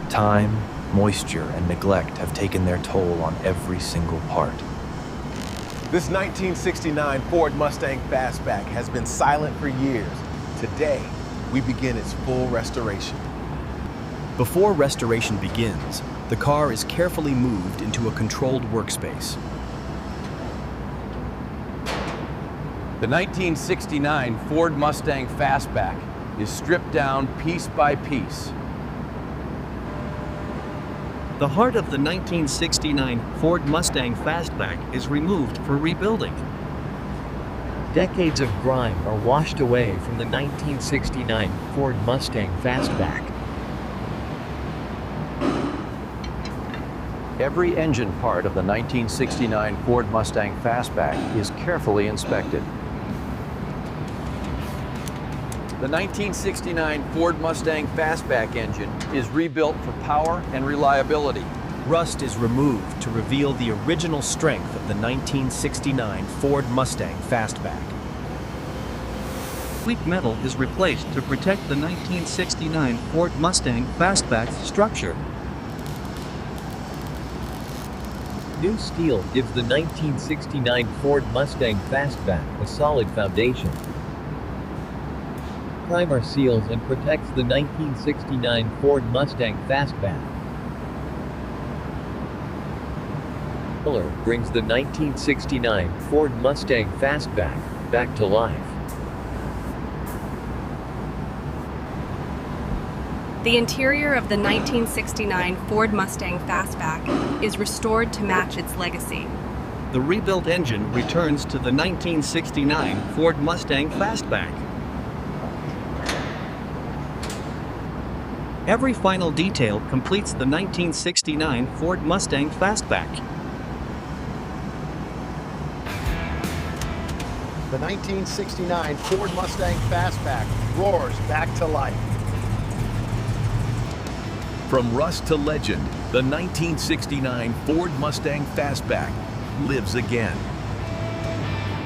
Time, moisture, and neglect have taken their toll on every single part. This 1969 Ford Mustang Fastback has been silent for years. Today, we begin its full restoration. Before restoration begins, the car is carefully moved into a controlled workspace. The 1969 Ford Mustang Fastback is stripped down piece by piece. The heart of the 1969 Ford Mustang Fastback is removed for rebuilding. Decades of grime are washed away from the 1969 Ford Mustang Fastback. Every engine part of the 1969 Ford Mustang Fastback is carefully inspected. The 1969 Ford Mustang Fastback engine is rebuilt for power and reliability. Rust is removed to reveal the original strength of the 1969 Ford Mustang Fastback. Weak metal is replaced to protect the 1969 Ford Mustang Fastback's structure. New steel gives the 1969 Ford Mustang Fastback a solid foundation. Primer seals and protects the 1969 Ford Mustang Fastback. Filler brings the 1969 Ford Mustang Fastback back to life. The interior of the 1969 Ford Mustang Fastback is restored to match its legacy. The rebuilt engine returns to the 1969 Ford Mustang Fastback. Every final detail completes the 1969 Ford Mustang Fastback. The 1969 Ford Mustang Fastback roars back to life. From rust to legend, the 1969 Ford Mustang Fastback lives again.